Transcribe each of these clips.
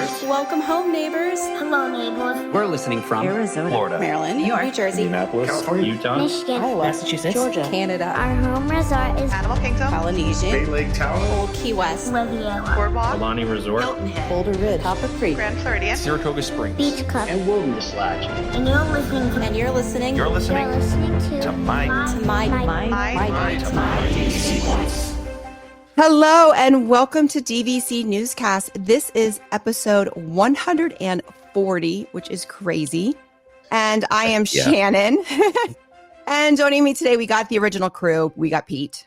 neighbors. Welcome home, neighbors. Hello, neighbors. We're listening from Arizona, Florida, Maryland, New York, New Jersey, Indianapolis, California, Utah, Michigan, Iowa, Massachusetts, Georgia, Canada, our home resort is Animal Kingdom, Polynesian, Bay Lake Tower, Old Key West, Riviera, Boardwalk, Alani Resort, Hilton Head, Boulder Ridge, Copper Creek, Grand Floridian, Saratoga Springs, Beach Club, and Wilderness Lodge. and you're listening to and you're listening You're listening to my DVC Points. Hello and welcome to DVC Newscast. This is episode 140, which is crazy. And I am Shannon. And joining me today, we got the original crew. We got Pete.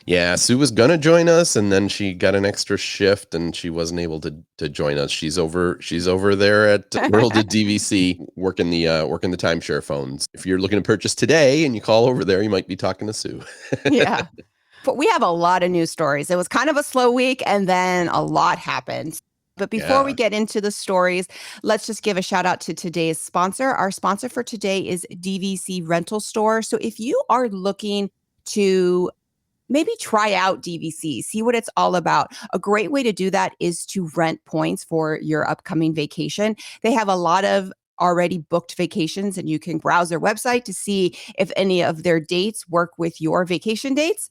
Yeah, Sue was gonna join us, and then she got an extra shift, and she wasn't able to join us. She's over there at World of DVC working the timeshare phones. If you're looking to purchase today and you call over there, you might be talking to Sue. Yeah. But we have a lot of news stories. It was kind of a slow week, and then a lot happened. But before we get into the stories, let's just give a shout out to today's sponsor. Our sponsor for today is DVC Rental Store. So if you are looking to maybe try out DVC, see what it's all about, a great way to do that is to rent points for your upcoming vacation. They have a lot of already booked vacations, and you can browse their website to see if any of their dates work with your vacation dates.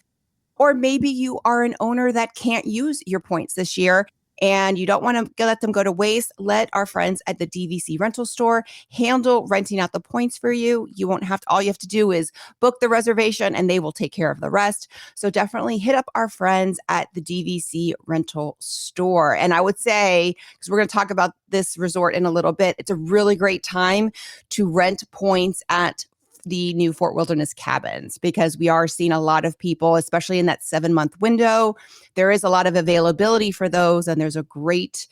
Or maybe you are an owner that can't use your points this year and you don't want to let them go to waste. Let our friends at the DVC Rental Store handle renting out the points for you. You won't have to, all you have to do is book the reservation and they will take care of the rest. So definitely hit up our friends at the DVC Rental Store. And I would say, because we're going to talk about this resort in a little bit, it's a really great time to rent points at the new Fort Wilderness cabins, because we are seeing a lot of people, especially in that 7-month window. There is a lot of availability for those, and there's a great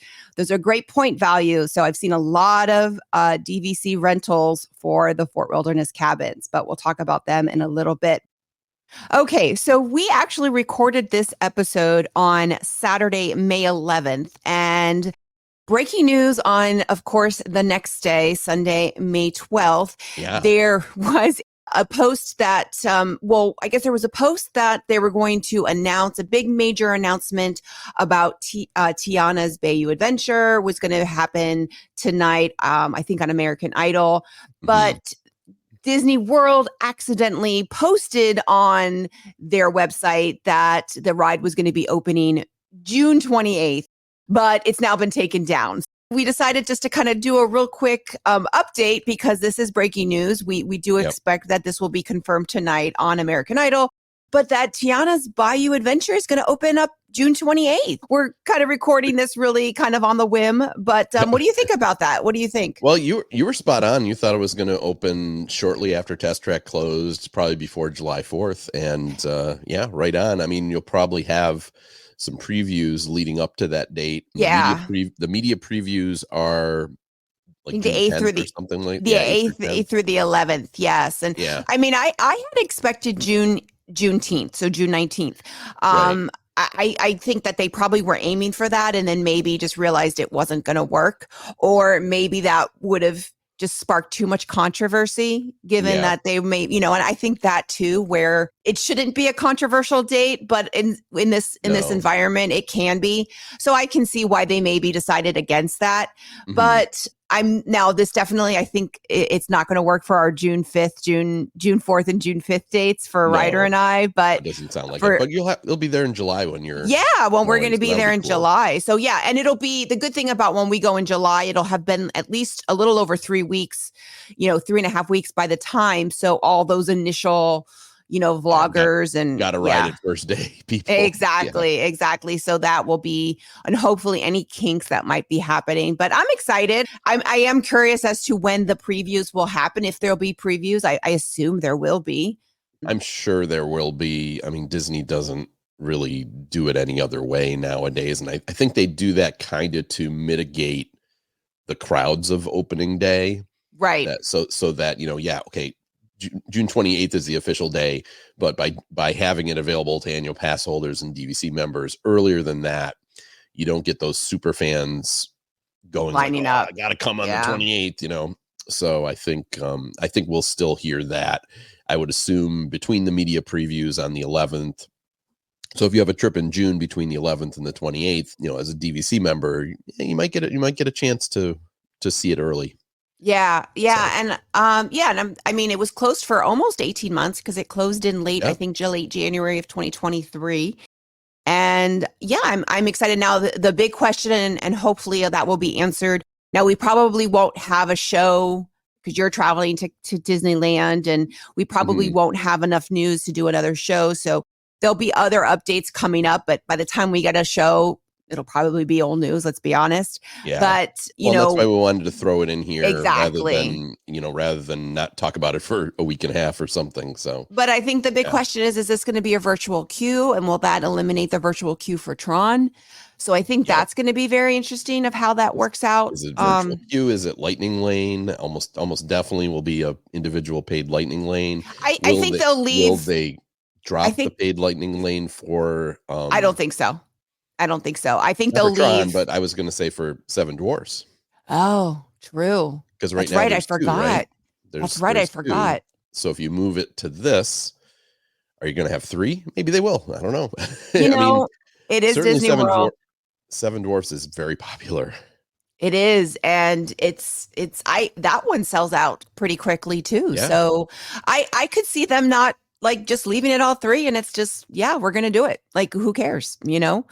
point value. So I've seen a lot of DVC rentals for the Fort Wilderness cabins, but we'll talk about them in a little bit. Okay, so we actually recorded this episode on Saturday, May 11th, and breaking news on, of course, the next day, Sunday, May 12th, there was a post that, I guess there was a post that they were going to announce, a big major announcement about Tiana's Bayou adventure was going to happen tonight, I think on American Idol, but Disney World accidentally posted on their website that the ride was going to be opening June 28th. But it's now been taken down. We decided just to kind of do a real quick update because this is breaking news. We do expect that this will be confirmed tonight on American Idol, but that Tiana's Bayou adventure is going to open up June 28th. We're kind of recording this really kind of on the whim, but what do you think about that? What do you think? Well, you were spot on. You thought it was going to open shortly after Test Track closed, probably before July 4th. And right on. I mean, you'll probably have some previews leading up to that date. The media previews are like the 8th through the something like the 8th through the 11th. Yes. And I mean, I had expected Juneteenth, so June 19th. Right. I think that they probably were aiming for that and then maybe just realized it wasn't going to work, or maybe that would have just sparked too much controversy given that they may, and I think that too, where it shouldn't be a controversial date, but in this environment, it can be. So I can see why they maybe decided against that. Mm-hmm. But this definitely, I think it's not going to work for our June 5th, June 4th and June 5th dates for Ryder and I, but it doesn't sound like it, but you'll be there in July when you're. Yeah. When we're going to be there in July. So and it'll be the good thing about when we go in July, it'll have been at least a little over 3 weeks, 3.5 weeks by the time. So all those initial, vloggers and got to ride it first day people. Exactly. So that will be, and hopefully any kinks that might be happening, but I'm excited. I am curious as to when the previews will happen. If there'll be previews, I assume there will be. I'm sure there will be. I mean, Disney doesn't really do it any other way nowadays. And I think they do that kind of to mitigate the crowds of opening day. Right. So that, June 28th is the official day, but by having it available to annual pass holders and DVC members earlier than that, you don't get those super fans going lining up. I got to come on the 28th, So I think we'll still hear that. I would assume between the media previews on the 11th So if you have a trip in June between the 11th and the 28th, as a DVC member, you might get a chance to see it early. Yeah. So. And I mean, it was closed for almost 18 months because it closed in late, I think, late January of 2023. And I'm excited now. The big question, and hopefully that will be answered. Now, we probably won't have a show because you're traveling to Disneyland, and we probably won't have enough news to do another show. So there'll be other updates coming up. But by the time we get a show, it'll probably be old news, let's be honest. Yeah. But, that's why we wanted to throw it in here exactly. rather than not talk about it for a week and a half or something. So, but I think the big question is this going to be a virtual queue, and will that eliminate the virtual queue for Tron? So I think that's going to be very interesting of how that works out. Is it virtual queue? Is it lightning lane? Almost definitely will be a individual paid lightning lane. I think they'll leave. Will they drop the paid lightning lane for? I don't think so. I think they'll leave. Tron, but I was going to say for Seven Dwarfs. Oh, true. Because that's right. I forgot. Right? That's right. I forgot. So if you move it to this, are you going to have 3? Maybe they will. I don't know. It is Disney World. Seven Dwarfs is very popular. It is, and that one sells out pretty quickly too. Yeah. So I could see them not like just leaving it all 3, and it's just we're gonna do it. Like, who cares, So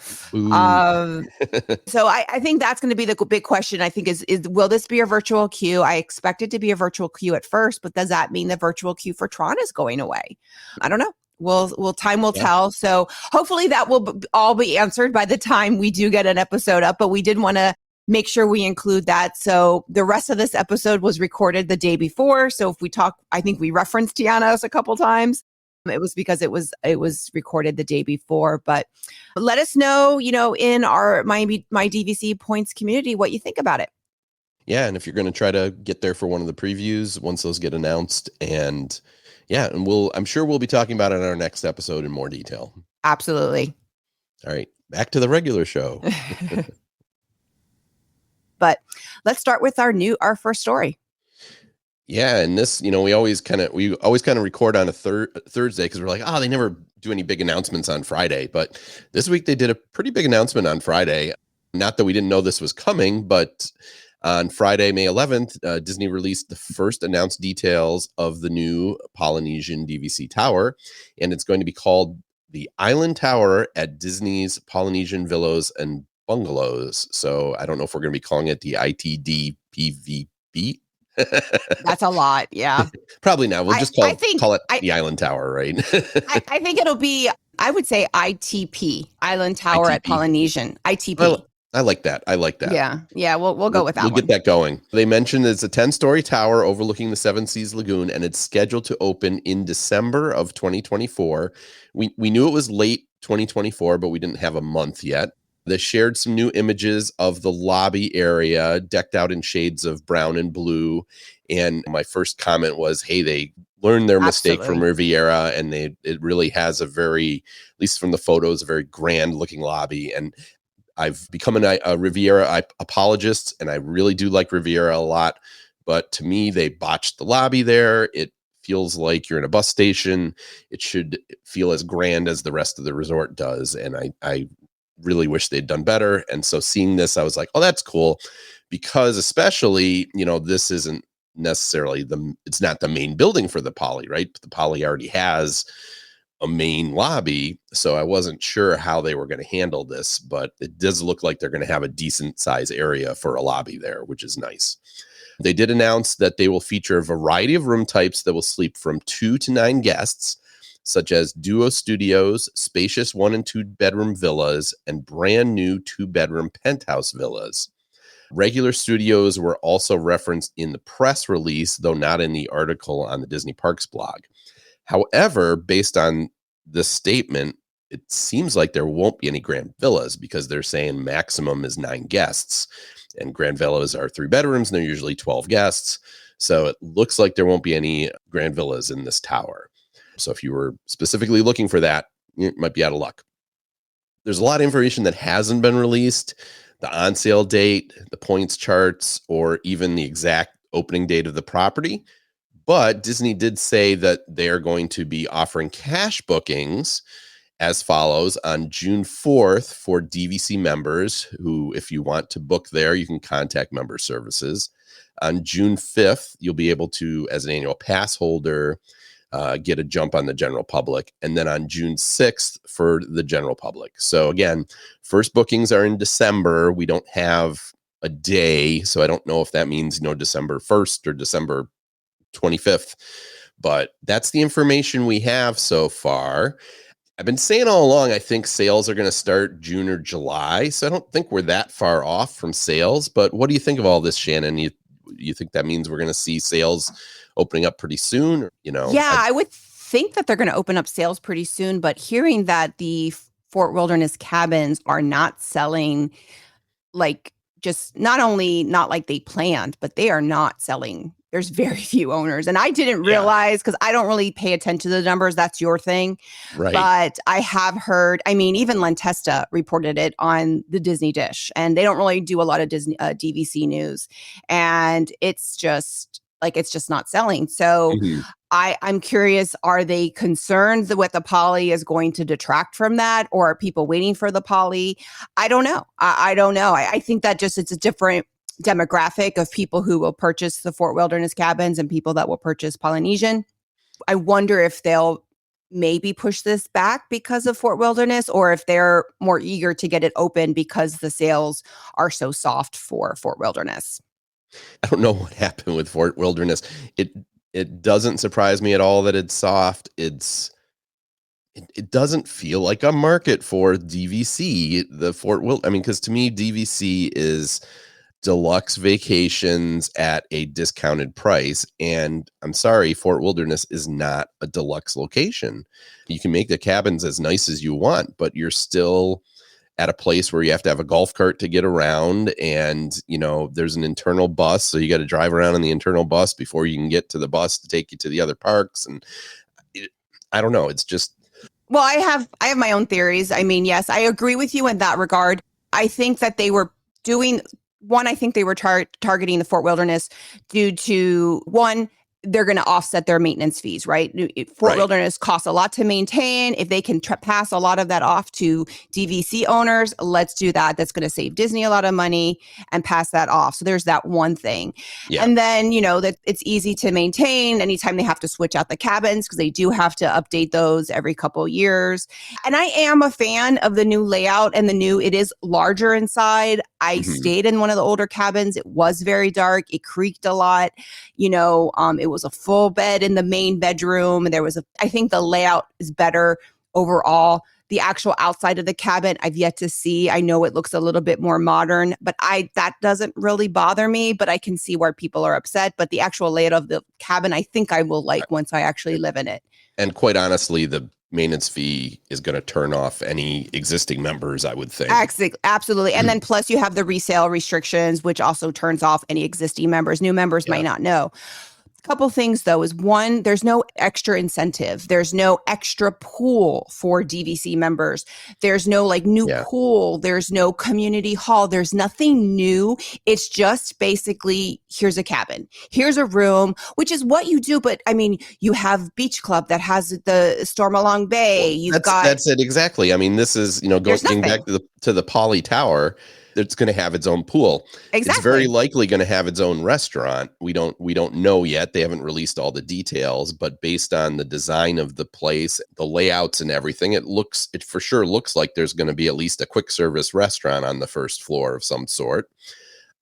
I think that's going to be the big question. I think is will this be a virtual queue? I expect it to be a virtual queue at first, but does that mean the virtual queue for Tron is going away? I don't know. Time will tell. So hopefully that will all be answered by the time we do get an episode up, but we did want to make sure we include that. So the rest of this episode was recorded the day before. So if we talk, I think we referenced Tianas a couple times. It was because it was recorded the day before, but let us know, in our My DVC Points community, what you think about it. Yeah. And if you're going to try to get there for one of the previews, once those get announced, and I'm sure we'll be talking about it in our next episode in more detail. Absolutely. All right. Back to the regular show. But let's start with our first story. Yeah. And this, we always kind of record on a Thursday because we're like, they never do any big announcements on Friday. But this week they did a pretty big announcement on Friday. Not that we didn't know this was coming, but on Friday, May 11th, Disney released the first announced details of the new Polynesian DVC Tower, and it's going to be called the Island Tower at Disney's Polynesian Villas and Bungalows. So I don't know if we're going to be calling it the ITDPVB. That's a lot, yeah. Probably not. We'll just call it the Island Tower, right? I think it'll be, I would say ITP, Island Tower at Polynesian. ITP. I like that. Yeah. We'll go with that. We'll get that going. They mentioned it's a 10-story tower overlooking the Seven Seas Lagoon, and it's scheduled to open in December of 2024. We knew it was late 2024, but we didn't have a month yet. They shared some new images of the lobby area decked out in shades of brown and blue. And my first comment was, hey, they learned their mistake from Riviera, and it really has a very, at least from the photos, a very grand looking lobby. And I've become a Riviera apologist, and I really do like Riviera a lot. But to me, they botched the lobby there. It feels like you're in a bus station. It should feel as grand as the rest of the resort does. And I really wish they'd done better. And so seeing this, I was like, oh, that's cool. Because especially, this isn't necessarily it's not the main building for the Poly, right? The Poly already has a main lobby, so I wasn't sure how they were going to handle this, but it does look like they're going to have a decent size area for a lobby there, which is nice. They did announce that they will feature a variety of room types that will sleep from 2 to 9 guests, such as duo studios, spacious 1 and 2 bedroom villas, and brand new 2-bedroom penthouse villas. Regular studios were also referenced in the press release, though not in the article on the Disney Parks blog. However, based on this statement, it seems like there won't be any grand villas because they're saying maximum is 9 guests, and grand villas are 3 bedrooms and they're usually 12 guests. So it looks like there won't be any grand villas in this tower. So if you were specifically looking for that, you might be out of luck. There's a lot of information that hasn't been released, the on sale date, the points charts, or even the exact opening date of the property. But Disney did say that they're going to be offering cash bookings as follows. On June 4th, for DVC members who, if you want to book there, you can contact member services. On June 5th, you'll be able to, as an annual pass holder, get a jump on the general public. And then on June 6th for the general public. So again, first bookings are in December. We don't have a day, so I don't know if that means, December 1st or December 25th, but that's the information we have so far. I've been saying all along, I think sales are going to start June or July, so I don't think we're that far off from sales. But what do you think of all this, Shannon? You think that means we're going to see sales opening up pretty soon? Yeah, I would think that they're going to open up sales pretty soon, but hearing that the Fort Wilderness cabins are not selling, like, just not only not like they planned, but they are not selling. There's very few owners. And I didn't realize, because I don't really pay attention to the numbers. That's your thing. Right. But I have heard, even Lentesta reported it on the Disney Dish, and they don't really do a lot of Disney DVC news. And it's just not selling. So I'm curious, are they concerned that what the poly is going to detract from that, or are people waiting for the poly? I don't know. I don't know. I think that just it's a different demographic of people who will purchase the Fort Wilderness cabins and people that will purchase Polynesian. I wonder if they'll maybe push this back because of Fort Wilderness, or if they're more eager to get it open because the sales are so soft for Fort Wilderness. I don't know what happened with Fort Wilderness. It doesn't surprise me at all that it's soft. It doesn't feel like a market for DVC. The Fort because to me, DVC is deluxe vacations at a discounted price. And I'm sorry, Fort Wilderness is not a deluxe location. You can make the cabins as nice as you want, but you're still at a place where you have to have a golf cart to get around, and there's an internal bus, so you got to drive around in the internal bus before you can get to the bus to take you to the other parks. And I don't know, it's just, well, I have my own theories. Yes, I agree with you in that regard. I think that they were doing one. I think they were targeting the Fort Wilderness due to one, they're going to offset their maintenance fees, right? Fort Wilderness costs a lot to maintain. If they can pass a lot of that off to DVC owners, let's do that. That's going to save Disney a lot of money and pass that off. So there's that one thing. Yeah. And then, that it's easy to maintain anytime they have to switch out the cabins, because they do have to update those every couple of years. And I am a fan of the new layout, and it is larger inside. I stayed in one of the older cabins. It was very dark. It creaked a lot. It was a full bed in the main bedroom. And I think the layout is better overall. The actual outside of the cabin, I've yet to see. I know it looks a little bit more modern, but that doesn't really bother me, but I can see where people are upset. But the actual layout of the cabin, I think I will like once I actually live in it. And quite honestly, the maintenance fee is going to turn off any existing members, I would think. Absolutely. And then plus you have the resale restrictions, which also turns off any existing members. New members might not know. Couple things though is one, there's no extra incentive. There's no extra pool for DVC members. There's no new pool. There's no community hall. There's nothing new. It's just basically, here's a cabin. Here's a room, which is what you do. But you have Beach Club that has the Stormalong Bay. That's it. Exactly. This is, going back to the Poly Tower. It's going to have its own pool. Exactly. It's very likely going to have its own restaurant. We don't know yet. They haven't released all the details, but based on the design of the place, the layouts and everything, it for sure looks like there's going to be at least a quick service restaurant on the first floor of some sort.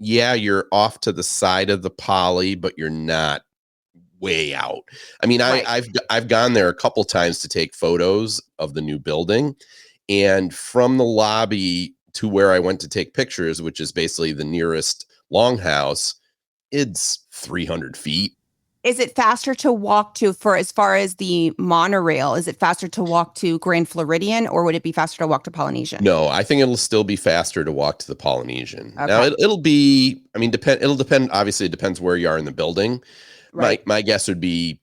Yeah, you're off to the side of the Poly, but you're not way out. I've gone there a couple times to take photos of the new building, and from the lobby to where I went to take pictures, which is basically the nearest longhouse, it's 300 feet. Is it faster to walk to, for as far as the monorail, is it faster to walk to Grand Floridian, or would it be faster to walk to Polynesian? No, I think it'll still be faster to walk to the Polynesian. Okay. Now it'll be, it'll depend. Obviously it depends where you are in the building. Right. My guess would be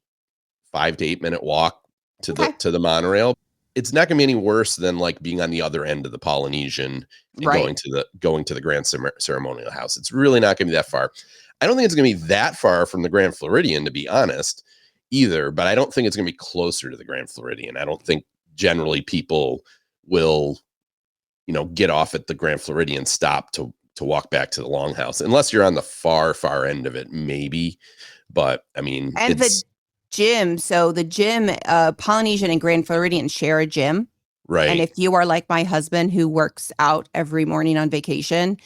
5 to 8 minute walk to the monorail. It's not going to be any worse than being on the other end of the Polynesian and going to the Grand Ceremonial House. It's really not going to be that far. I don't think it's going to be that far from the Grand Floridian, to be honest, either. But I don't think it's going to be closer to the Grand Floridian. I don't think generally people will, get off at the Grand Floridian stop to walk back to the Longhouse, unless you're on the far end of it, maybe. But I mean, and the gym. So the gym, Polynesian and Grand Floridian share a gym. Right. And if you are like my husband who works out every morning on vacation,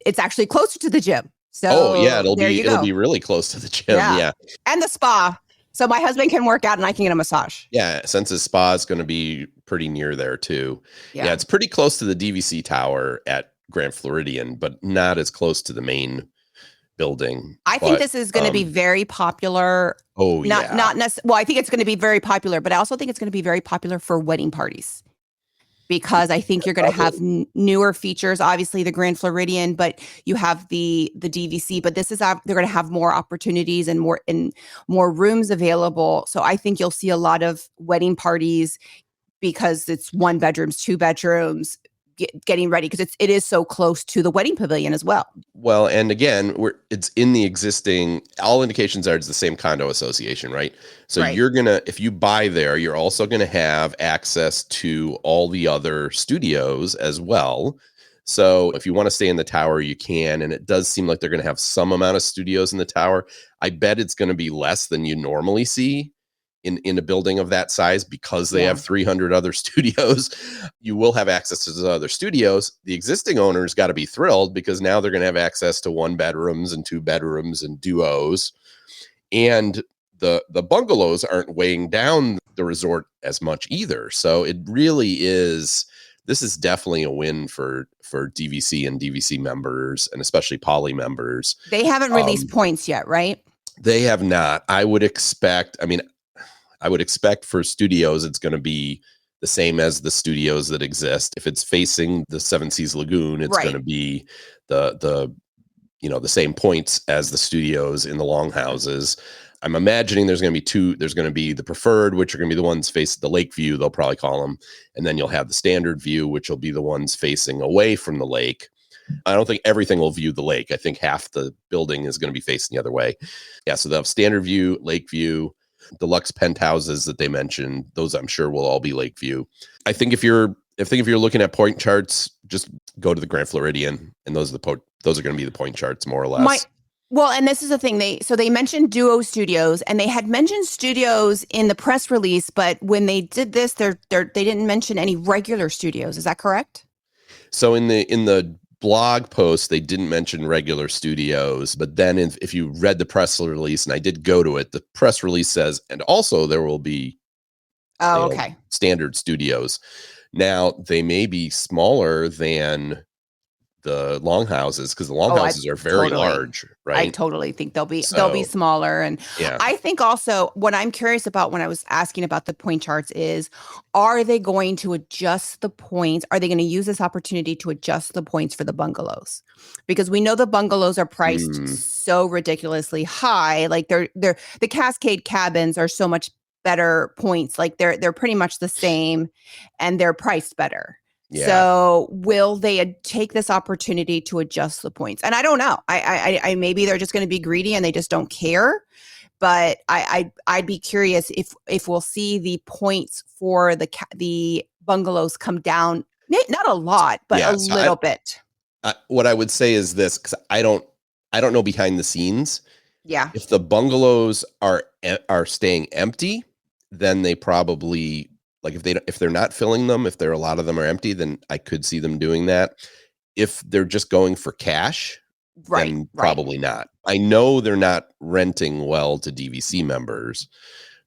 it's actually closer to the gym. So it'll be really close to the gym. Yeah. And the spa. So my husband can work out and I can get a massage. Yeah, since his spa is going to be pretty near there too. Yeah, it's pretty close to the DVC Tower at Grand Floridian, but not as close to the main building. I think this is going to be very popular. Not necessarily. Well, I think it's going to be very popular, but I also think it's going to be very popular for wedding parties. Because I think you're going to have newer features, obviously the Grand Floridian, but you have the DVC. But this is they're going to have more opportunities and more rooms available. So I think you'll see a lot of wedding parties because it's 1 bedrooms, 2 bedrooms, getting ready because it is so close to the wedding pavilion as well. Well, and again, it's in the existing. All indications are it's the same condo association, right? So you're if you buy there, you're also gonna have access to all the other studios as well. So if you want to stay in the tower, you can, and it does seem like they're gonna have some amount of studios in the tower. I bet it's gonna be less than you normally see in a building of that size because they have 300 other studios. You will have access to the other studios. The existing owners got to be thrilled because now they're going to have access to 1 bedrooms and 2 bedrooms and duos. And the bungalows aren't weighing down the resort as much either. So it really is, this is definitely a win for DVC and DVC members, and especially Poly members. They haven't released points yet, right? They have not. I would expect for studios, it's going to be the same as the studios that exist. If it's facing the Seven Seas Lagoon, it's going to be the same points as the studios in the longhouses. I'm imagining there's going to be 2. There's going to be the preferred, which are going to be the ones facing the lake view, they'll probably call them. And then you'll have the standard view, which will be the ones facing away from the lake. I don't think everything will view the lake. I think half the building is going to be facing the other way. Yeah, so they'll have standard view, lake view, deluxe penthouses that they mentioned. Those I'm sure will all be lake view. I think if you're looking at point charts, just go to the Grand Floridian, and those are going to be the point charts more or less. And this is the thing. They mentioned duo studios, and they had mentioned studios in the press release, but when they did this, they didn't mention any regular studios. Is that correct? So in the blog post, they didn't mention regular studios, but then if you read the press release, and I did go to it, the press release says, and also there will be standard studios. Now they may be smaller than the longhouses because the longhouses are very large, right? I totally think they'll be smaller. And I think also what I'm curious about when I was asking about the point charts is, are they going to adjust the points? Are they going to use this opportunity to adjust the points for the bungalows? Because we know the bungalows are priced so ridiculously high. Like they're the Cascade cabins are so much better points. Like they're pretty much the same and they're priced better. Yeah. So will they take this opportunity to adjust the points? And I don't know. I maybe they're just going to be greedy and they just don't care. But I'd be curious if we'll see the points for the bungalows come down, not a lot, but a little bit. What I would say is this, because I don't know behind the scenes. Yeah. If the bungalows are staying empty, then they probably. Like if they're not filling them, if a lot of them are empty, then I could see them doing that. If they're just going for cash, then probably not. I know they're not renting well to DVC members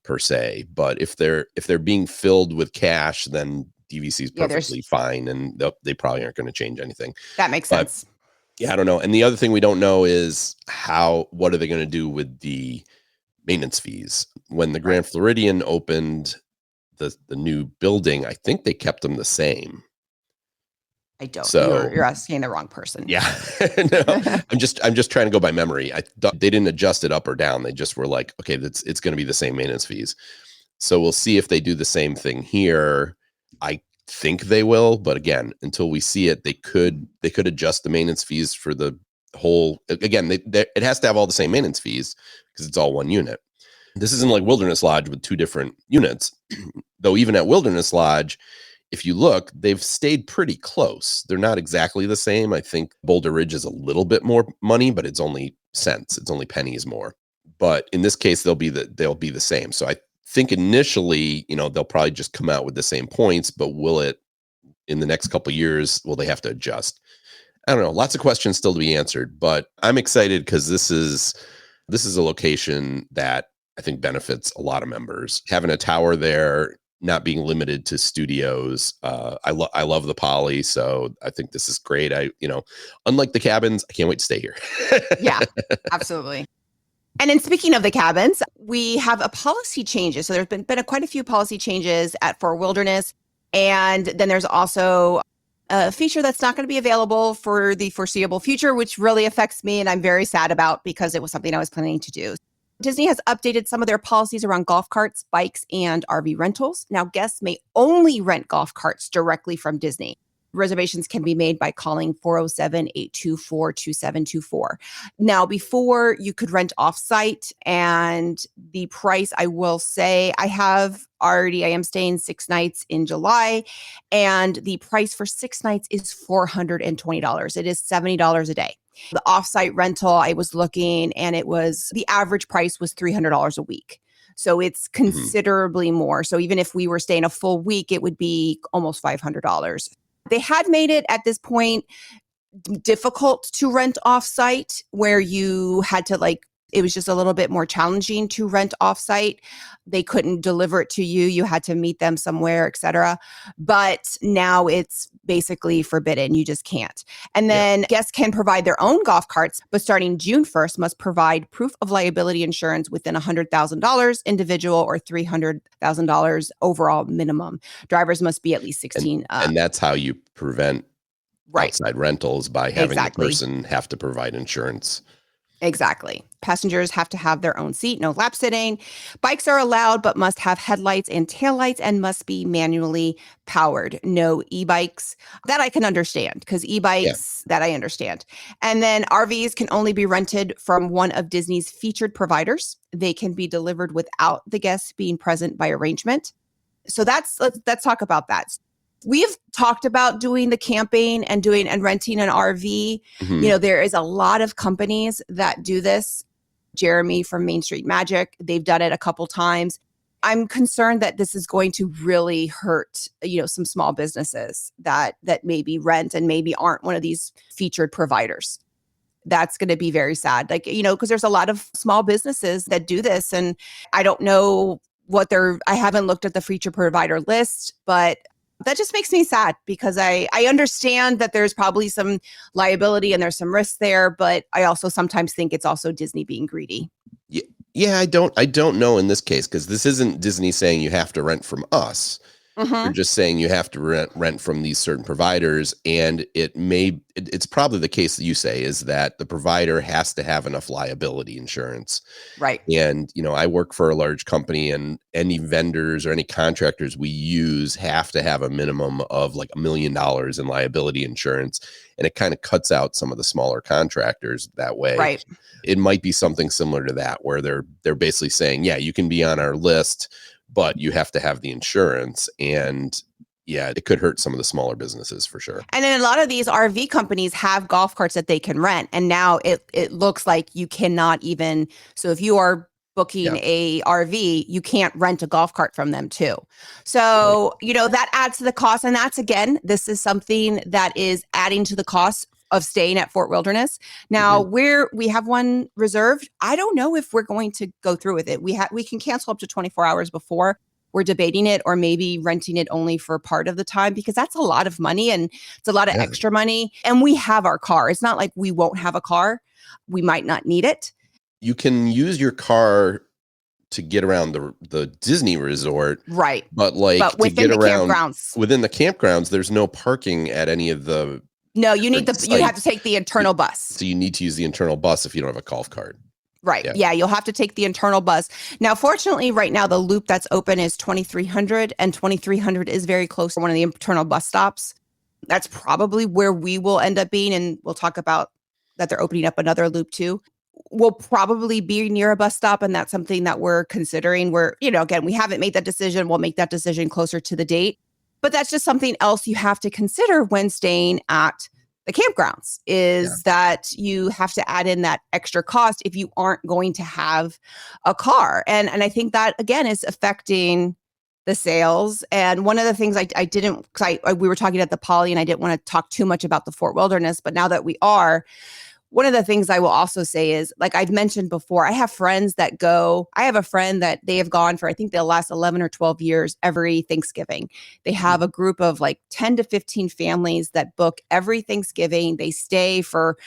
per se, but if they're being filled with cash, then DVC is perfectly fine, and they probably aren't going to change anything. That makes sense. Yeah, I don't know. And the other thing we don't know is what are they going to do with the maintenance fees? When the Grand Floridian opened the new building, I think they kept them the same. I don't. So you're asking the wrong person. Yeah, no, I'm just trying to go by memory. They didn't adjust it up or down. They just were like, okay, it's going to be the same maintenance fees. So we'll see if they do the same thing here. I think they will, but again, until we see it, they could adjust the maintenance fees for the whole. Again, it has to have all the same maintenance fees because it's all one unit. This isn't like Wilderness Lodge with 2 different units. Though even at Wilderness Lodge, if you look, they've stayed pretty close. They're not exactly the same. I think Boulder Ridge is a little bit more money, but it's only cents. It's only pennies more. But in this case, they'll be the same. So I think initially, they'll probably just come out with the same points, but will it in the next couple of years, will they have to adjust? I don't know. Lots of questions still to be answered, but I'm excited because this is a location that I think benefits a lot of members. Having a tower there, not being limited to studios. I love the Poly, so I think this is great. Unlike the cabins, I can't wait to stay here. Yeah, absolutely. And then speaking of the cabins, we have a policy changes. So there's been quite a few policy changes at Fort Wilderness. And then there's also a feature that's not going to be available for the foreseeable future, which really affects me and I'm very sad about because it was something I was planning to do. Disney has updated some of their policies around golf carts, bikes, and RV rentals. Now, guests may only rent golf carts directly from Disney. Reservations can be made by calling 407-824-2724. Now, before you could rent offsite, and the price, I will say, I am staying 6 nights in July, and the price for 6 nights is $420. It is $70 a day. The offsite rental, I was looking, and the average price was $300 a week. So it's considerably more. So even if we were staying a full week, it would be almost $500. They had made it at this point difficult to rent offsite, where you had to it was just a little bit more challenging to rent offsite. They couldn't deliver it to you. You had to meet them somewhere, etc. But now it's basically forbidden. You just can't. And then guests can provide their own golf carts, but starting June 1st must provide proof of liability insurance within $100,000 individual or $300,000 overall minimum. Drivers must be at least 16. And that's how you prevent outside rentals, by having the person have to provide insurance. Exactly. Passengers have to have their own seat, no lap sitting. Bikes are allowed, but must have headlights and taillights and must be manually powered. No e-bikes. That I can understand, because e-bikes, that I understand. And then RVs can only be rented from one of Disney's featured providers. They can be delivered without the guests being present by arrangement. So let's talk about that. We've talked about doing the camping and renting an RV. Mm-hmm. There is a lot of companies that do this. Jeremy from Main Street Magic, they've done it a couple times. I'm concerned that this is going to really hurt, some small businesses that maybe rent and maybe aren't one of these featured providers. That's going to be very sad. Because there's a lot of small businesses that do this, and I don't know I haven't looked at the featured provider list, but that just makes me sad, because I understand that there's probably some liability and there's some risks there, but I also sometimes think it's also Disney being greedy. Yeah, I don't know in this case, because this isn't Disney saying you have to rent from us. They're just saying you have to rent from these certain providers, and it's probably the case that you say, is that the provider has to have enough liability insurance. Right. And, I work for a large company, and any vendors or any contractors we use have to have a minimum of $1 million in liability insurance. And it kind of cuts out some of the smaller contractors that way. Right. It might be something similar to that, where they're basically saying, yeah, you can be on our list, but you have to have the insurance. And it could hurt some of the smaller businesses for sure. And then a lot of these RV companies have golf carts that they can rent. And now it looks like you cannot even, so if you are booking a RV, you can't rent a golf cart from them too. So, that adds to the cost. And this is something that is adding to the cost of staying at Fort Wilderness. Now, we have one reserved. I don't know if we're going to go through with it. We can cancel up to 24 hours before. We're debating it, or maybe renting it only for part of the time, because that's a lot of money and it's a lot of extra money. And we have our car. It's not like we won't have a car. We might not need it. You can use your car to get around the Disney resort. Right. But to get around within the campgrounds, there's no parking at any of the. No, you have to take the internal bus. So you need to use the internal bus if you don't have a golf cart. Right. Yeah, you'll have to take the internal bus. Now, fortunately, right now, the loop that's open is 2300, and 2300 is very close to one of the internal bus stops. That's probably where we will end up being, and we'll talk about that they're opening up another loop too. will probably be near a bus stop. And that's something that we're considering. Again, we haven't made that decision. We'll make that decision closer to the date. But that's just something else you have to consider when staying at the campgrounds is that you have to add in that extra cost if you aren't going to have a car. And I think that, again, is affecting the sales. And one of the things I didn't, because we were talking at the Poly and I didn't want to talk too much about the Fort Wilderness, but now that we are, one of the things I will also say is, like I've mentioned before, I have friends that go. I have a friend that they have gone for, I think the last 11 or 12 years, every Thanksgiving. They have a group of like 10 to 15 families that book every Thanksgiving. They stay for,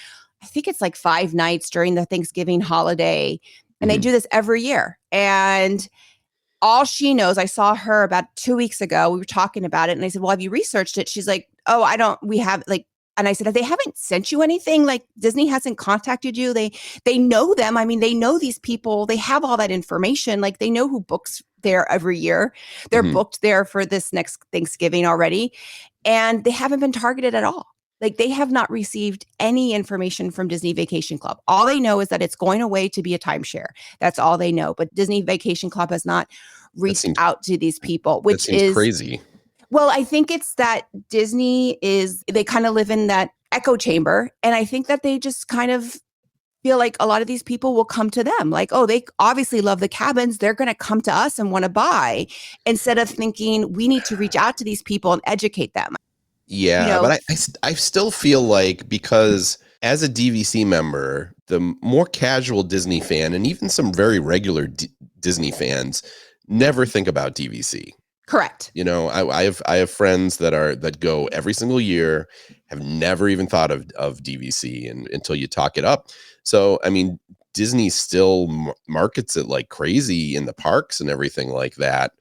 I think it's like 5 nights during the Thanksgiving holiday. And they do this every year. And all she knows, I saw her about 2 weeks ago. We were talking about it. And I said, well, have you researched it? She's like, oh, we have like, and I said, they haven't sent you anything? Like Disney hasn't contacted you? They know them. I mean, they know these people. They have all that information. Like they know who books there every year. They're booked there for this next Thanksgiving already. And they haven't been targeted at all. Like they have not received any information from Disney Vacation Club. All they know is that it's going away to be a timeshare. That's all they know. But Disney Vacation Club has not reached out to these people, which is crazy. Well, I think it's that they kind of live in that echo chamber. And I think that they just kind of feel like a lot of these people will come to them. Like, oh, they obviously love the cabins. They're going to come to us and want to buy, instead of thinking we need to reach out to these people and educate them. Yeah, but I still feel like, because as a DVC member, the more casual Disney fan and even some very regular Disney fans never think about DVC. Correct. I have friends that go every single year, have never even thought of DVC until you talk it up. So, I mean, Disney still markets it like crazy in the parks and everything like that.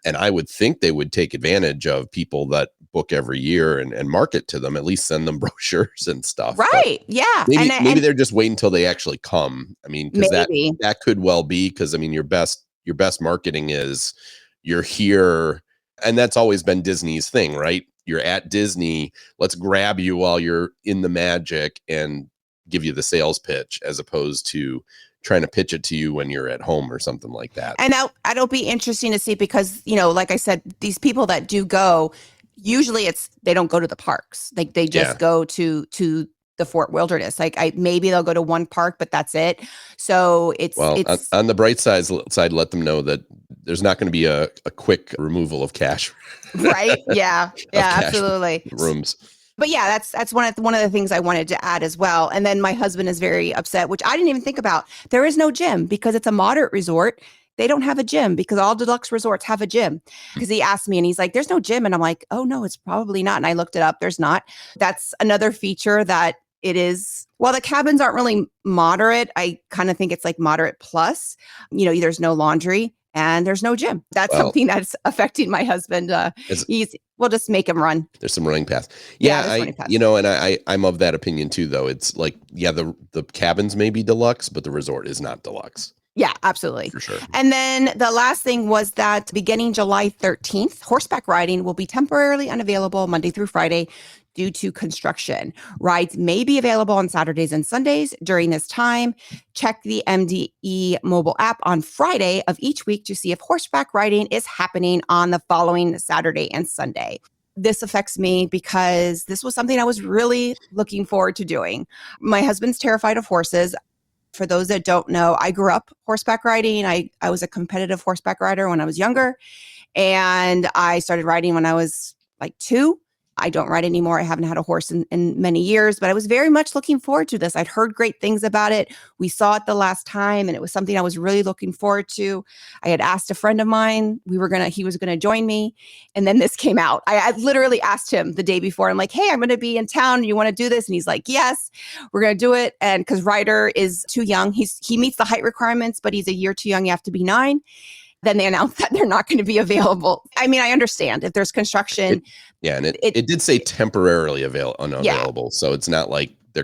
And I would think they would take advantage of people that book every year and market to them, at least send them brochures and stuff. Right. But yeah. Maybe they're just waiting until they actually come. I mean, because that could well be, because I mean, your best marketing is you're here. And that's always been Disney's thing, right? You're at Disney. Let's grab you while you're in the magic and give you the sales pitch, as opposed to trying to pitch it to you when you're at home or something like that. And it'll be interesting to see, because, like I said, these people that do go, usually they don't go to the parks. Like they just go to the Fort Wilderness. Like maybe they'll go to one park, but that's it. So it's on the bright side, let them know that there's not going to be a quick removal of cash. Right. Yeah. Yeah, absolutely. Rooms. But yeah, that's one of the things I wanted to add as well. And then my husband is very upset, which I didn't even think about. There is no gym because it's a moderate resort. They don't have a gym, because all deluxe resorts have a gym. Because he asked me and he's like, there's no gym. And I'm like, oh no, it's probably not. And I looked it up. There's not. That's another feature that it is. While the cabins aren't really moderate, I kind of think it's like moderate plus. There's no laundry and there's no gym. That's something that's affecting my husband. We'll just make him run. There's some running paths. And I'm of that opinion too, though. It's like, the cabins may be deluxe, but the resort is not deluxe. Yeah, absolutely. For sure. And then the last thing was that beginning July 13th, horseback riding will be temporarily unavailable Monday through Friday due to construction. Rides may be available on Saturdays and Sundays during this time. Check the MDE mobile app on Friday of each week to see if horseback riding is happening on the following Saturday and Sunday. This affects me because this was something I was really looking forward to doing. My husband's terrified of horses. For those that don't know, I grew up horseback riding. I was a competitive horseback rider when I was younger, and I started riding when I was like 2. I don't ride anymore. I haven't had a horse in many years, but I was very much looking forward to this. I'd heard great things about it. We saw it the last time, and it was something I was really looking forward to. I had asked a friend of mine, he was going to join me. And then this came out. I literally asked him the day before. I'm like, hey, I'm going to be in town. You want to do this? And he's like, yes, we're going to do it. And because Ryder is too young, he meets the height requirements, but he's a year too young. You have to be 9. Then they announced that they're not going to be available. I mean, I understand if there's construction. It did say temporarily unavailable. So it's not like they're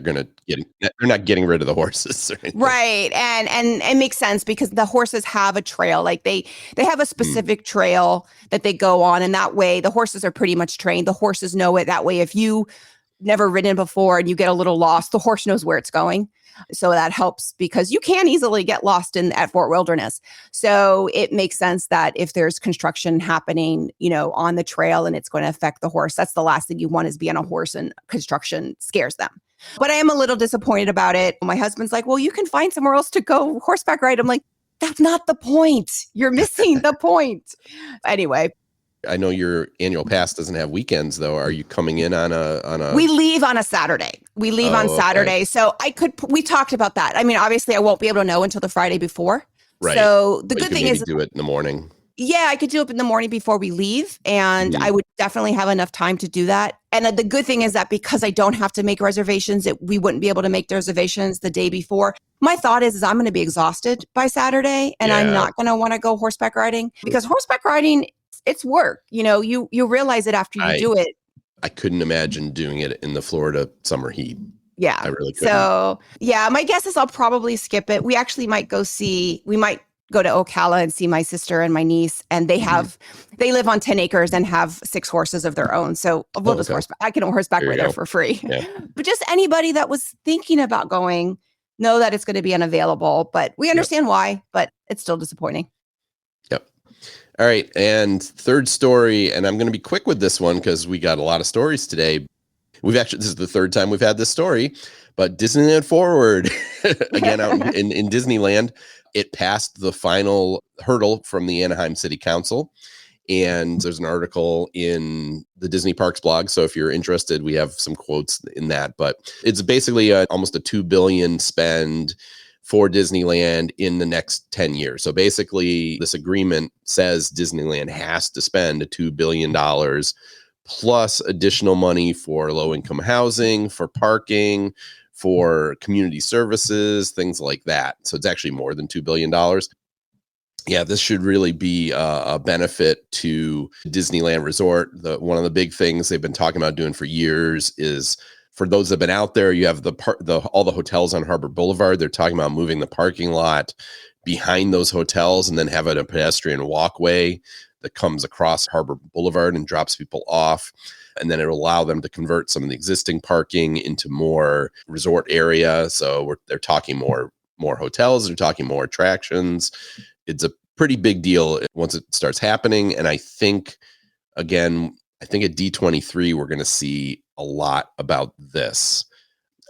not getting rid of the horses. Right. And it makes sense because the horses have a trail. Like they have a specific trail that they go on. And that way the horses are pretty much trained. The horses know it. That way, if you never ridden before and you get a little lost, the horse knows where it's going. So that helps because you can easily get lost at Fort Wilderness. So it makes sense that if there's construction happening, on the trail and it's going to affect the horse, that's the last thing you want is be on a horse and construction scares them. But I am a little disappointed about it. My husband's like, well, you can find somewhere else to go horseback ride. I'm like, that's not the point. You're missing the point. Anyway. I know your annual pass doesn't have weekends though. Are you coming in on a? We leave on a Saturday. We leave on Saturday. Okay. So we talked about that. I mean, obviously I won't be able to know until the Friday before. Right. So the good thing is do it in the morning. Yeah, I could do it in the morning before we leave. And I would definitely have enough time to do that. And the good thing is that because I don't have to make reservations, we wouldn't be able to make the reservations the day before. My thought is I'm going to be exhausted by Saturday and I'm not going to want to go horseback riding because horseback riding, it's work. You realize it after you do it. I couldn't imagine doing it in the Florida summer heat. Yeah. I really couldn't. So my guess is I'll probably skip it. We actually might go to Ocala and see my sister and my niece, and they live on 10 acres and have 6 horses of their own. So we'll just horseback. I can horseback right there for free. Yeah. But just anybody that was thinking about going, know that it's going to be unavailable, but we understand why, but it's still disappointing. Yep. All right. And third story, and I'm going to be quick with this one because we got a lot of stories today. This is the third time we've had this story, but Disneyland Forward, again, out in Disneyland, it passed the final hurdle from the Anaheim City Council. And there's an article in the Disney Parks blog. So if you're interested, we have some quotes in that. But it's basically almost a $2 billion spend for Disneyland in the next 10 years. So basically, this agreement says Disneyland has to spend $2 billion plus additional money for low-income housing, for parking, for community services, things like that. So it's actually more than $2 billion. Yeah, this should really be a benefit to Disneyland Resort. One of the big things they've been talking about doing for years is, for those that have been out there, you have all the hotels on Harbor Boulevard. They're talking about moving the parking lot behind those hotels and then having a pedestrian walkway that comes across Harbor Boulevard and drops people off. And then it'll allow them to convert some of the existing parking into more resort area. So they're talking more hotels. They're talking more attractions. It's a pretty big deal once it starts happening. And I think at D23, we're going to see a lot about this.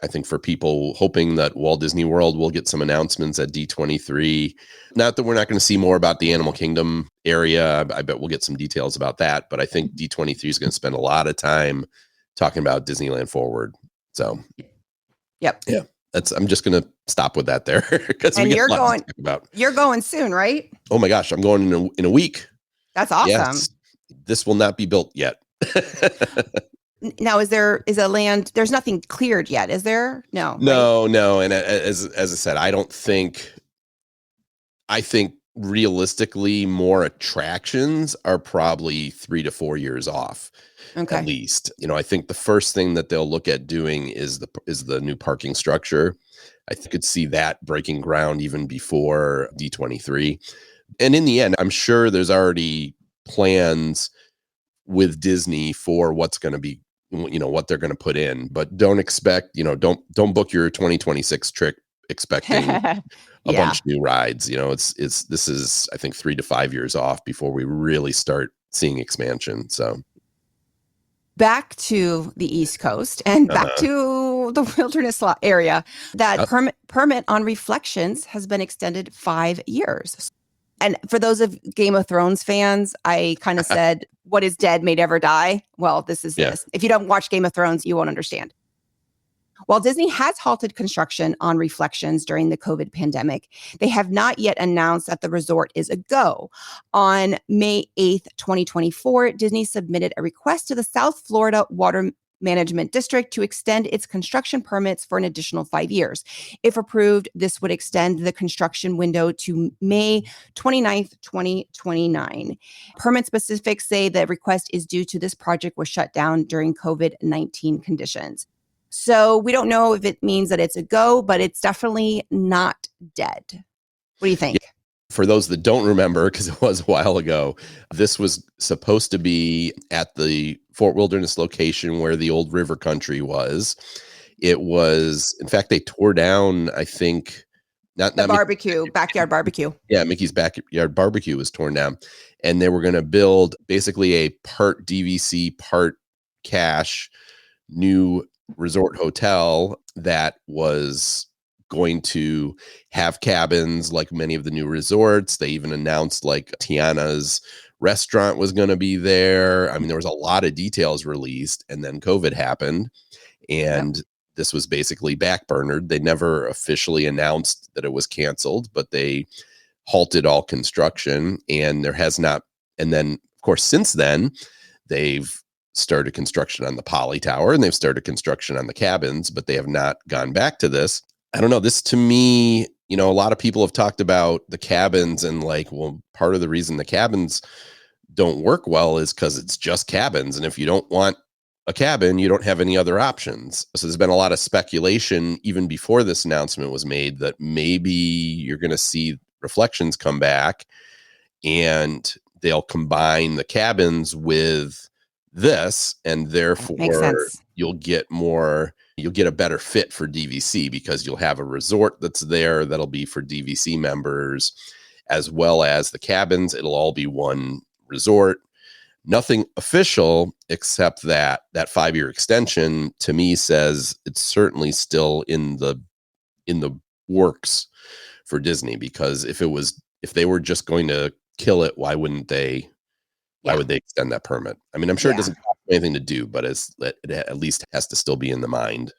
I think for people hoping that Walt Disney World will get some announcements at D23, not that we're not going to see more about the Animal Kingdom area. I bet we'll get some details about that. But I think D23 is going to spend a lot of time talking about Disneyland Forward. So, yep. Yeah. I'm just going to stop with that there because you're going soon, right? Oh my gosh, I'm going in a week. That's awesome. Yes. This will not be built yet. Now, is a land? There's nothing cleared yet, is there? No. No. And as I said, I think realistically, more attractions are probably 3 to 4 years off. Okay. At least, I think the first thing that they'll look at doing is the new parking structure. I could see that breaking ground even before D23. And in the end, I'm sure there's already plans with Disney for what's going to be, what they're going to put in, but don't expect, don't book your 2026 trip expecting a bunch of new rides. This is, I think, 3 to 5 years off before we really start seeing expansion. So back to the East Coast and back to the wilderness area, that permit on Reflections has been extended 5 years. And for those of Game of Thrones fans, I kind of said, what is dead may never die. Well, this is this. If you don't watch Game of Thrones, you won't understand. While Disney has halted construction on Reflections during the COVID pandemic, they have not yet announced that the resort is a go. On May 8th, 2024, Disney submitted a request to the South Florida Water Management District to extend its construction permits for an additional 5 years. If approved, this would extend the construction window to May 29th, 2029. Permit specifics say the request is due to this project was shut down during COVID-19 conditions. So we don't know if it means that it's a go, but it's definitely not dead. What do you think? Yeah. For those that don't remember, because it was a while ago, this was supposed to be at the Fort Wilderness location where the old river country was. It was, in fact, they tore down, I think, not barbecue, backyard barbecue. Yeah, Mickey's Backyard Barbecue was torn down. And they were going to build basically a part DVC, part cash new resort hotel that was going to have cabins like many of the new resorts. They even announced like Tiana's restaurant was going to be there. I mean, there was a lot of details released, and then COVID happened, and this was basically backburnered. They never officially announced that it was canceled, but they halted all construction, and there has not. And then, of course, since then, they've started construction on the Poly Tower, and they've started construction on the cabins, but they have not gone back to this. I don't know. This, to me, a lot of people have talked about the cabins and like, well, part of the reason the cabins don't work well is because it's just cabins. And if you don't want a cabin, you don't have any other options. So there's been a lot of speculation even before this announcement was made that maybe you're going to see Reflections come back and they'll combine the cabins with this, and therefore you'll get a better fit for DVC because you'll have a resort that's there that'll be for DVC members, as well as the cabins. It'll all be one resort. Nothing official except that 5-year extension to me says it's certainly still in the works for Disney, because if they were just going to kill it, why wouldn't they? Why would they extend that permit? I mean, I'm sure it doesn't cost anything to do, but it at least has to still be in the mind.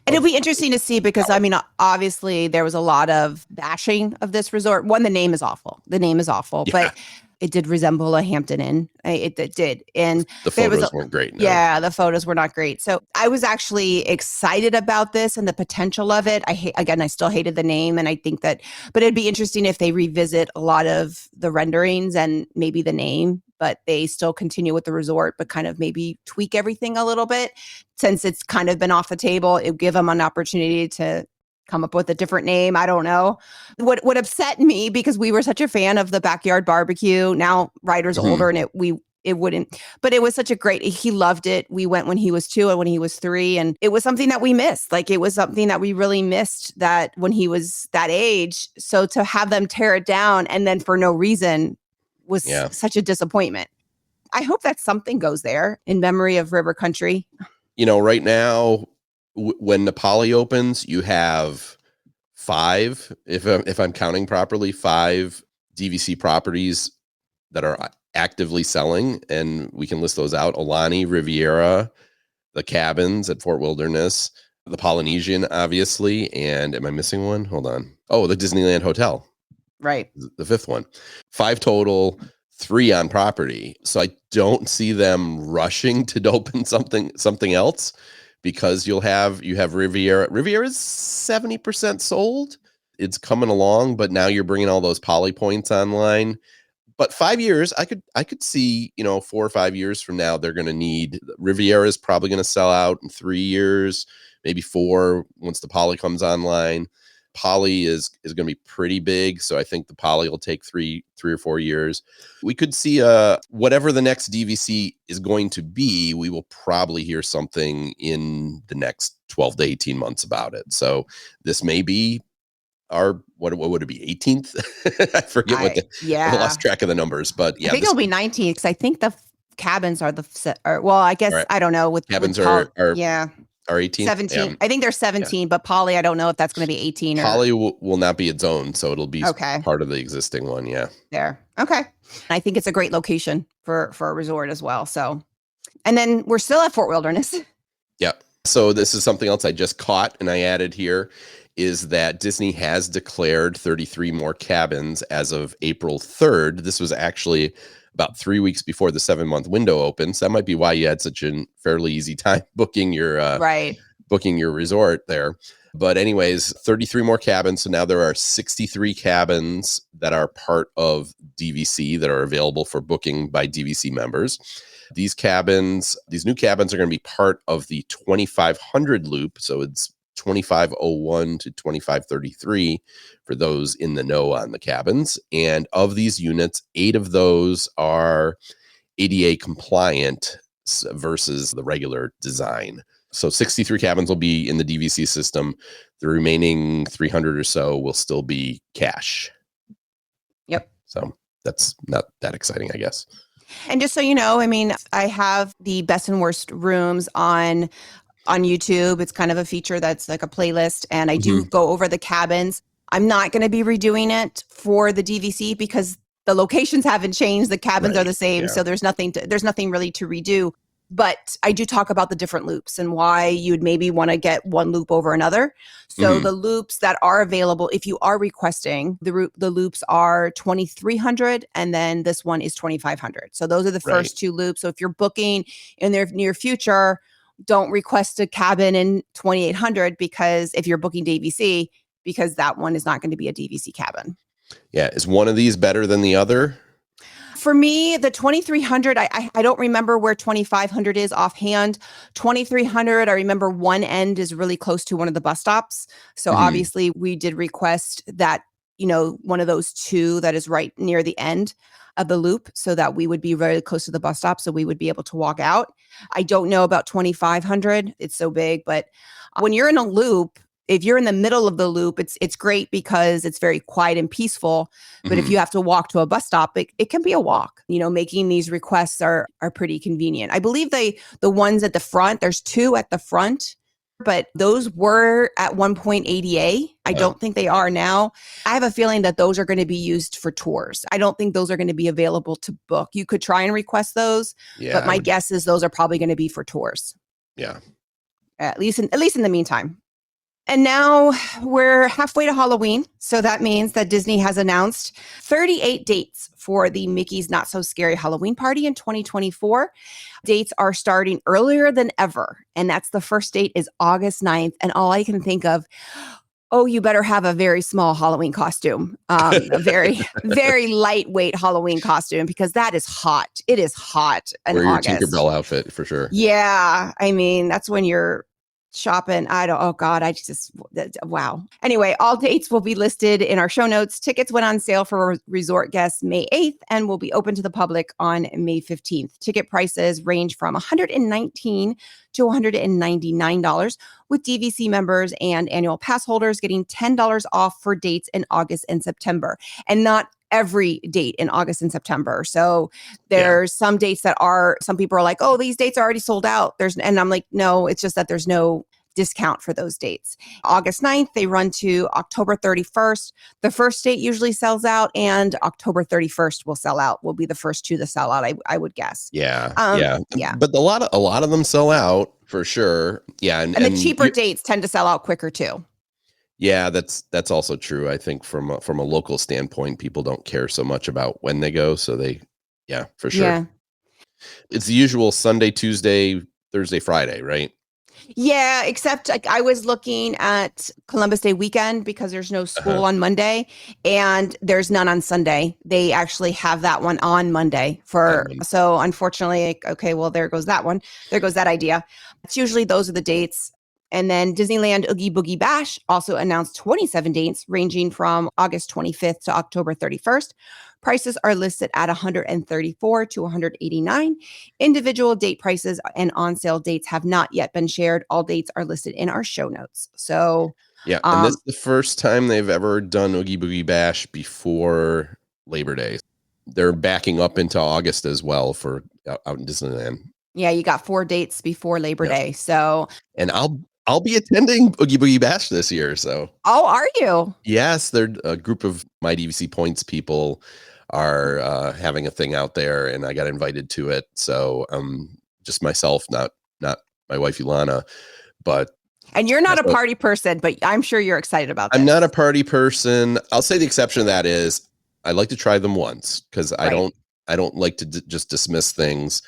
And it'll be interesting to see because, I mean, obviously there was a lot of bashing of this resort. One, the name is awful. But it did resemble a Hampton Inn. It did. And the photos weren't great. No. Yeah, the photos were not great. So I was actually excited about this and the potential of it. I still hated the name. And I think but it'd be interesting if they revisit a lot of the renderings and maybe the name, but they still continue with the resort, but kind of maybe tweak everything a little bit. Since it's kind of been off the table, it would give them an opportunity to come up with a different name. I don't know. What upset me, because we were such a fan of the backyard barbecue. Now Ryder's older and it wouldn't, but it was he loved it. We went when he was 2 and when he was 3, and it was something that we missed. Like, it was something that we really missed that when he was that age. So to have them tear it down and then for no reason was such a disappointment. I hope that something goes there in memory of River Country. Right now, when the Poly opens, you have 5, if I'm counting properly, 5 DVC properties that are actively selling, and we can list those out: Alani, Riviera, the cabins at Fort Wilderness, the Polynesian, obviously, and am I missing one? Hold on. Oh, the Disneyland Hotel. Right. The 5th one. 5 total, 3 on property. So I don't see them rushing to open something else, because you have Riviera. Riviera is 70% sold. It's coming along, but now you're bringing all those Poly points online. But 5 years, I could see, 4 or 5 years from now, they're going to need, Riviera is probably going to sell out in 3 years, maybe 4 once the Poly comes online. Poly is going to be pretty big, so I think the Poly will take 3 or 4 years. We could see whatever the next DVC is going to be, we will probably hear something in the next 12 to 18 months about it. So this may be our, what would it be, 18th? I forget I lost track of the numbers, but yeah. I think it'll be 19, because I think the cabins are I guess, right. I don't know. Cabins are 18? 17. Yeah. I think they're 17, but Poly, I don't know if that's going to be 18. Poly will not be its own, so it'll be part of the existing one, yeah. There. Okay. I think it's a great location for a resort as well. So, and then we're still at Fort Wilderness. Yeah. So this is something else I just caught and I added here, is that Disney has declared 33 more cabins as of April 3rd. This was actually about 3 weeks before the 7-month window opens. That might be why you had such a fairly easy time booking your resort there. But anyways, 33 more cabins. So now there are 63 cabins that are part of DVC that are available for booking by DVC members. These new cabins are going to be part of the 2500 loop. So it's 2501 to 2533 for those in the know on the cabins. And of these units, 8 of those are ADA compliant versus the regular design. So 63 cabins will be in the DVC system. The remaining 300 or so will still be cash. Yep. So that's not that exciting, I guess. And just so you know, I mean, I have the best and worst rooms on YouTube. It's kind of a feature that's like a playlist, and I do go over the cabins. I'm not going to be redoing it for the DVC because the locations haven't changed. The cabins are the same. So there's nothing really to redo. But I do talk about the different loops and why you'd maybe want to get one loop over another. So the loops that are available, if you are requesting, the loops are 2,300 and then this one is 2,500. So those are the first two loops. So if you're booking in the near future, don't request a cabin in 2,800 because if you're booking DVC, because that one is not going to be a DVC cabin. Yeah. Is one of these better than the other? For me, the 2,300, I don't remember where 2,500 is offhand. 2,300, I remember one end is really close to one of the bus stops. So obviously we did request that, one of those two that is right near the end of the loop so that we would be very close to the bus stop so we would be able to walk out. I don't know about 2,500. It's so big, but when you're in a loop, if you're in the middle of the loop, it's great because it's very quiet and peaceful. But if you have to walk to a bus stop, it can be a walk. Making these requests are pretty convenient. I believe the ones at the front, there's two at the front, but those were at one point ADA. I don't think they are now. I have a feeling that those are going to be used for tours. I don't think those are going to be available to book. You could try and request those, but my guess is those are probably going to be for tours. Yeah. At least in the meantime. And now we're halfway to Halloween. So that means that Disney has announced 38 dates for the Mickey's Not So Scary Halloween Party in 2024. Dates are starting earlier than ever. And that's the first date is August 9th. And all I can think of, you better have a very small Halloween costume, a very, very lightweight Halloween costume, because that is hot. It is hot in August. Wear your Tinkerbell outfit for sure. Yeah. I mean, that's when you're shopping. Wow. Anyway, all dates will be listed in our show notes. Tickets went on sale for resort guests May 8th and will be open to the public on May 15th. Ticket prices range from $119 to $199, with DVC members and annual pass holders getting $10 off for dates in August and September, and not every date in August and September. So there's some dates that some people are like, these dates are already sold out. And I'm like, no, it's just that there's no discount for those dates. August 9th, they run to October 31st. The first date usually sells out, and October 31st will be the first two to sell out, I would guess. Yeah. Yeah. But a lot of them sell out for sure. Yeah. And the cheaper dates tend to sell out quicker too. Yeah, that's also true. I think from a local standpoint, people don't care so much about when they go. So for sure. Yeah. It's the usual Sunday, Tuesday, Thursday, Friday, right? Yeah, except I was looking at Columbus Day weekend because there's no school on Monday and there's none on Sunday. They actually have that one on Monday so unfortunately, there goes that one. There goes that idea. It's usually those are the dates. And then Disneyland Oogie Boogie Bash also announced 27 dates ranging from August 25th to October 31st. Prices are listed at $134 to $189. Individual date prices and on-sale dates have not yet been shared. All dates are listed in our show notes. So, and this is the first time they've ever done Oogie Boogie Bash before Labor Day. They're backing up into August as well for out in Disneyland. Yeah, you got 4 dates before Labor Day. So, and I'll be attending Oogie Boogie Bash this year. So, are you? Yes, they're a group of My DVC Points people are having a thing out there, and I got invited to it. So, just myself, not my wife Ilana, but. And you're not a party person, but I'm sure you're excited about this. I'm not a party person. I'll say the exception to that is I like to try them once because I don't like to just dismiss things.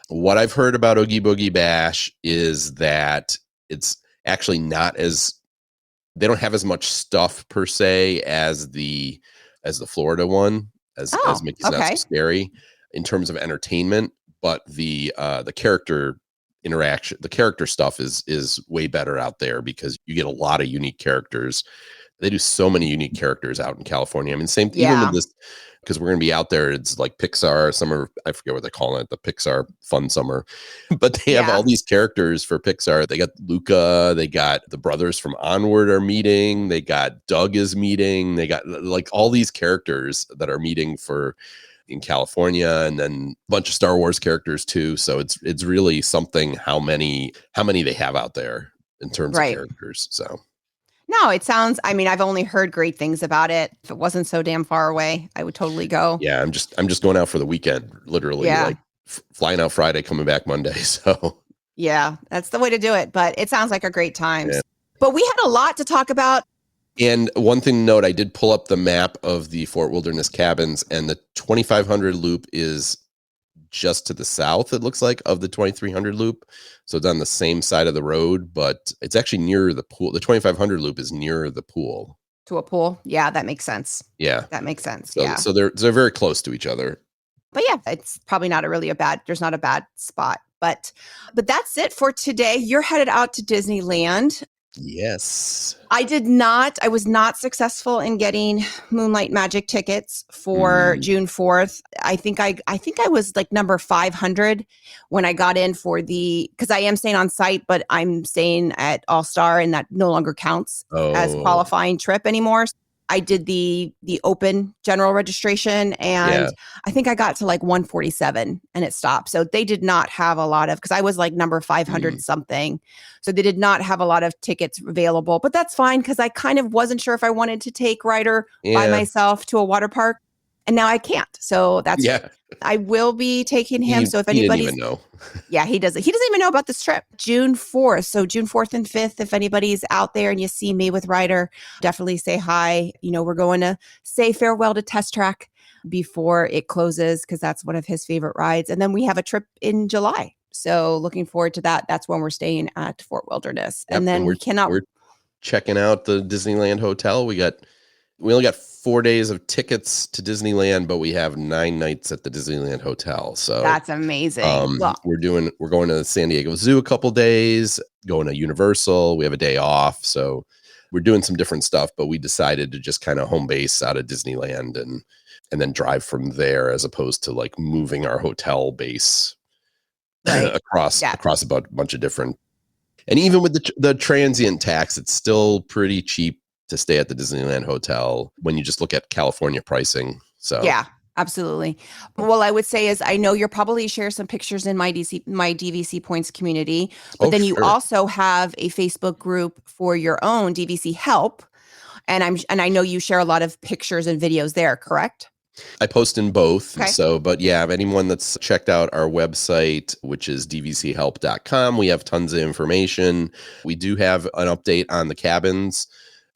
What I've heard about Oogie Boogie Bash is that it's actually they don't have as much stuff per se as the Florida one, as Mickey's Not So Scary in terms of entertainment, but the character interaction, the character stuff is way better out there because you get a lot of unique characters They do so many unique characters out in California. I mean, same even Yeah. with this, because we're going to be out there. It's like Pixar summer. I forget what they call it, the Pixar Fun Summer. But they have Yeah. all these characters for Pixar. They got Luca. They got the brothers from Onward are meeting. They got Doug is meeting. They got like all these characters that are meeting for in California, and then a bunch of Star Wars characters too. So it's really something how many they have out there in terms Right. of characters. So No, it sounds, I mean, I've only heard great things about it. If it wasn't so damn far away, I would totally go. yeah, I'm just going out for the weekend, literally. Yeah. Like flying out Friday, coming back Monday. So Yeah, that's the way to do it. But it sounds like a great time. Yeah. But we had a lot to talk about. and one thing to note, I did pull up the map of the Fort Wilderness cabins, and the 2500 loop is just to the south, it looks like, of the 2300 loop. So it's on the same side of the road, but it's actually near the pool. The 2500 loop is near the pool. To a pool. Yeah, that makes sense. Yeah. That makes sense. So, Yeah. so they're very close to each other. But yeah, it's probably not there's not a bad spot. But that's it for today. You're headed out to Disneyland. Yes. I was not successful in getting Moonlight Magic tickets for June 4th. I think I was like number 500 when I got in for because I am staying on site, but I'm staying at All Star, and that no longer counts as qualifying trip anymore. I did the open general registration, and I think I got to like 147 and it stopped. So they did not have a lot of, because I was like number 500 something. So they did not have a lot of tickets available, but that's fine because I kind of wasn't sure if I wanted to take Ryder by myself to a water park. And now I can't. So that's, I will be taking him. So if anybody's, he didn't even know. Yeah, he doesn't even know about this trip. June 4th. So June 4th and 5th, if anybody's out there and you see me with Ryder, definitely say hi. You know, we're going to say farewell to Test Track before it closes, because that's one of his favorite rides. And then we have a trip in July. So looking forward to that. That's when we're staying at Fort Wilderness. Yep, and then we're checking out the Disneyland Hotel. We only got 4 days of tickets to Disneyland, but we have 9 nights at the Disneyland Hotel. So that's amazing. We're going to San Diego Zoo a couple days, going to Universal. We have a day off. So we're doing some different stuff, but we decided to just kind of home base out of Disneyland and then drive from there, as opposed to like moving our hotel base across a bunch of different. And even with the transient tax, it's still pretty cheap to stay at the Disneyland Hotel when you just look at California pricing. So yeah, absolutely. Well, I would say is, I know you'll probably share some pictures in my DVC Points community, but then you also have a Facebook group for your own DVC Help. And I know you share a lot of pictures and videos there, correct? I post in both. Okay. So, but yeah, if anyone that's checked out our website, which is dvchelp.com, we have tons of information. We do have an update on the cabins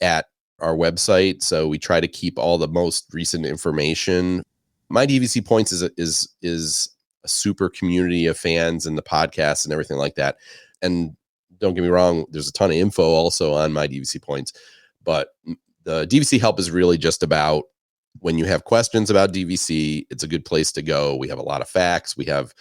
at our website. So we try to keep all the most recent information. My DVC Points is a super community of fans and the podcast and everything like that. And don't get me wrong, there's a ton of info also on My DVC Points, but the DVC Help is really just about when you have questions about DVC, it's a good place to go. We have a lot of facts. We have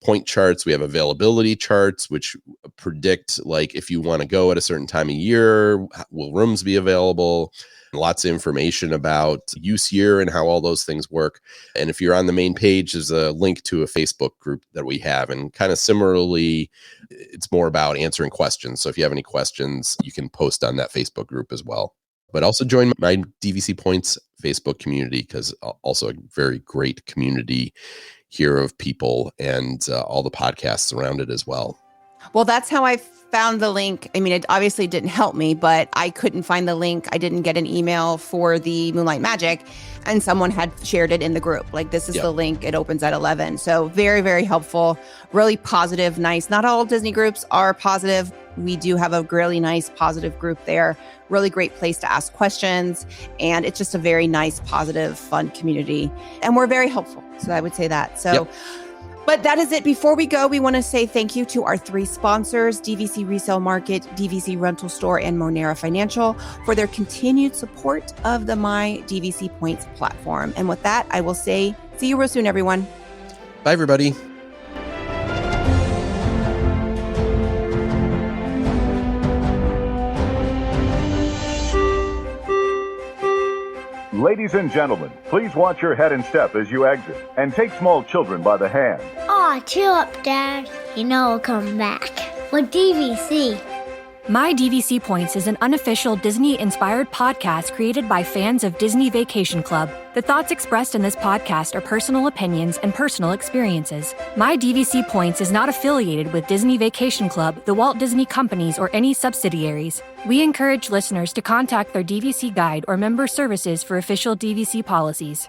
point charts. We have availability charts, which predict like if you want to go at a certain time of year, will rooms be available? Lots of information about use year and how all those things work. And if you're on the main page, there's a link to a Facebook group that we have. And kind of similarly, it's more about answering questions. So if you have any questions, you can post on that Facebook group as well. But also join my DVC Points Facebook community, because also a very great community here of people and all the podcasts around it as well. Well, that's how I found the link. I mean, it obviously didn't help me, but I couldn't find the link. I didn't get an email for the Moonlight Magic, and someone had shared it in the group. Like, this is the link. It opens at 11. So very, very helpful, really positive, nice. Not all Disney groups are positive. We do have a really nice, positive group there. Really great place to ask questions. And it's just a very nice, positive, fun community. And we're very helpful. So I would say that. So, But that is it. Before we go, we want to say thank you to our 3 sponsors, DVC Resale Market, DVC Rental Store, and Monera Financial, for their continued support of the My DVC Points platform. And with that, I will say, see you real soon, everyone. Bye, everybody. Ladies and gentlemen, please watch your head and step as you exit, and take small children by the hand. Aw, chill up, Dad. You know I'll come back. With DVC. My DVC Points is an unofficial Disney-inspired podcast created by fans of Disney Vacation Club. The thoughts expressed in this podcast are personal opinions and personal experiences. My DVC Points is not affiliated with Disney Vacation Club, the Walt Disney Companies, or any subsidiaries. We encourage listeners to contact their DVC guide or member services for official DVC policies.